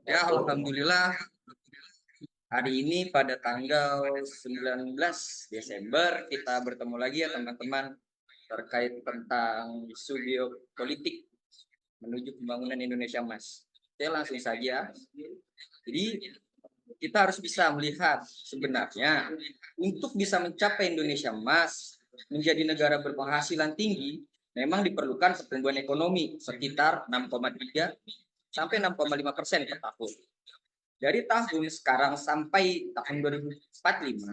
Ya, alhamdulillah hari ini pada tanggal 19 Desember kita bertemu lagi ya teman-teman terkait tentang isu geopolitik menuju pembangunan Indonesia Emas. Oke, langsung saja. Jadi kita harus bisa melihat sebenarnya untuk bisa mencapai Indonesia Emas menjadi negara berpenghasilan tinggi memang diperlukan pertumbuhan ekonomi sekitar 6,3 sampai 6,5% per tahun. Dari tahun sekarang sampai tahun 2045,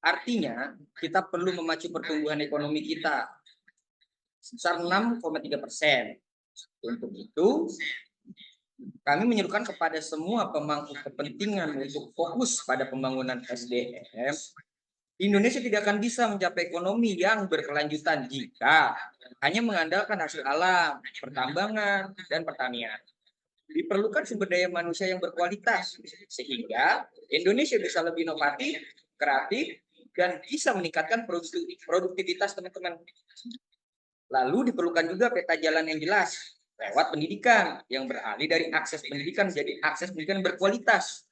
artinya kita perlu memacu pertumbuhan ekonomi kita sebesar 6,3%. Untuk itu, kami menyerukan kepada semua pemangku kepentingan untuk fokus pada pembangunan SDM. Indonesia tidak akan bisa mencapai ekonomi yang berkelanjutan jika hanya mengandalkan hasil alam, pertambangan, dan pertanian. Diperlukan sumber daya manusia yang berkualitas sehingga Indonesia bisa lebih inovatif, kreatif, dan bisa meningkatkan produktivitas teman-teman. Lalu diperlukan juga peta jalan yang jelas lewat pendidikan yang beralih dari akses pendidikan menjadi akses pendidikan berkualitas.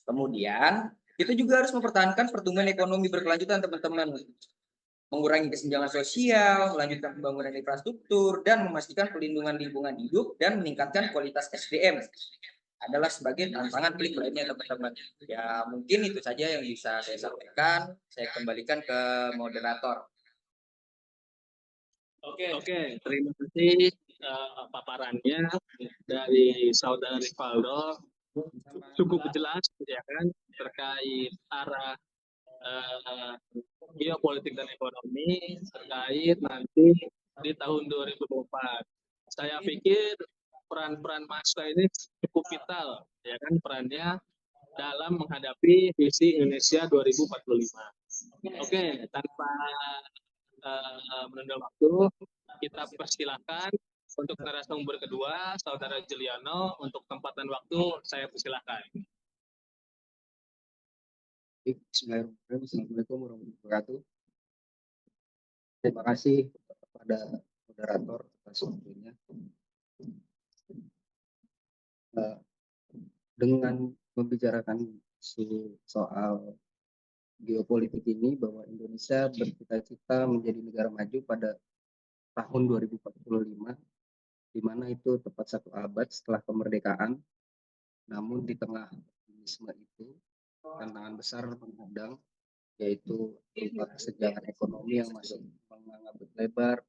Kemudian kita juga harus mempertahankan pertumbuhan ekonomi berkelanjutan teman-teman, mengurangi kesenjangan sosial, melanjutkan pembangunan infrastruktur, dan memastikan pelindungan lingkungan hidup dan meningkatkan kualitas SDM adalah sebagai tantangan pelik lainnya teman-teman. Ya mungkin itu saja yang bisa saya sampaikan. Saya kembalikan ke moderator. Oke, terima kasih paparannya dari Saudara Rivaldo. Cukup jelas ya kan terkait arah geopolitik dan ekonomi terkait nanti di tahun 2024. Saya pikir peran-peran mahasiswa ini cukup vital ya kan perannya dalam menghadapi visi Indonesia 2045. Oke, tanpa menunda waktu, kita persilahkan untuk narasumber kedua, Saudara Juliano, untuk tempat dan waktu, saya persilahkan. Bismillahirrahmanirrahim. Assalamualaikum warahmatullahi wabarakatuh. Terima kasih kepada moderator atas waktunya. Dengan membicarakan soal geopolitik ini, bahwa Indonesia bercita-cita menjadi negara maju pada tahun 2045, di mana itu tepat 1 abad setelah kemerdekaan. Namun di tengah optimisme itu, tantangan besar menghadang, yaitu berupa kesenjangan ekonomi yang masih mengangkat lebar,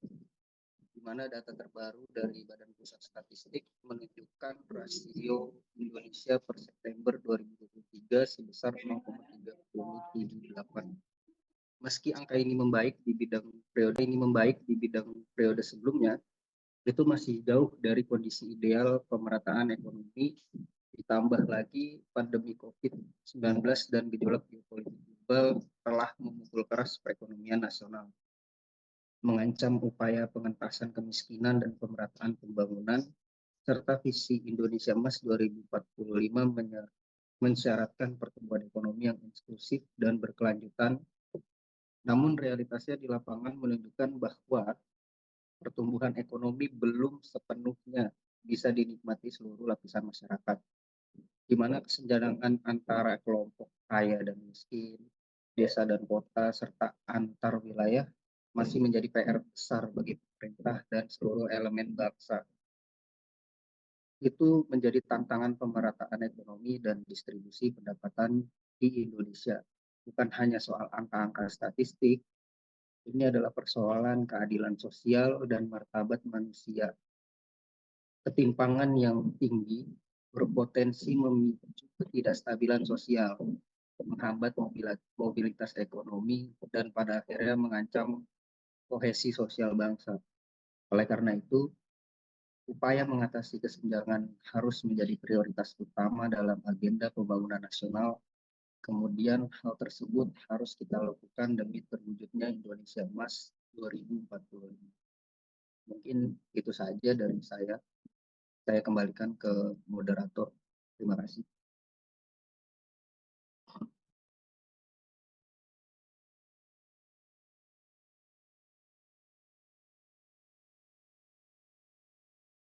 di mana data terbaru dari Badan Pusat Statistik menunjukkan rasio Indonesia per September 2023 sebesar 0,378. Meski angka ini membaik di bidang periode sebelumnya, itu masih jauh dari kondisi ideal pemerataan ekonomi, ditambah lagi pandemi COVID-19 dan gejolak geopolitik global telah memukul keras perekonomian nasional, mengancam upaya pengentasan kemiskinan dan pemerataan pembangunan, serta visi Indonesia Emas 2045 mensyaratkan pertumbuhan ekonomi yang inklusif dan berkelanjutan. Namun realitasnya di lapangan menunjukkan bahwa pertumbuhan ekonomi belum sepenuhnya bisa dinikmati seluruh lapisan masyarakat, di mana kesenjangan antara kelompok kaya dan miskin, desa dan kota, serta antar wilayah masih menjadi PR besar bagi pemerintah dan seluruh elemen bangsa. Itu menjadi tantangan pemerataan ekonomi dan distribusi pendapatan di Indonesia. Bukan hanya soal angka-angka statistik, ini adalah persoalan keadilan sosial dan martabat manusia. Ketimpangan yang tinggi berpotensi memicu ketidakstabilan sosial, menghambat mobilitas ekonomi, dan pada akhirnya mengancam kohesi sosial bangsa. Oleh karena itu, upaya mengatasi kesenjangan harus menjadi prioritas utama dalam agenda pembangunan nasional. Kemudian hal tersebut harus kita lakukan demi terwujudnya Indonesia Emas 2045. Mungkin itu saja dari saya. Saya kembalikan ke moderator. Terima kasih.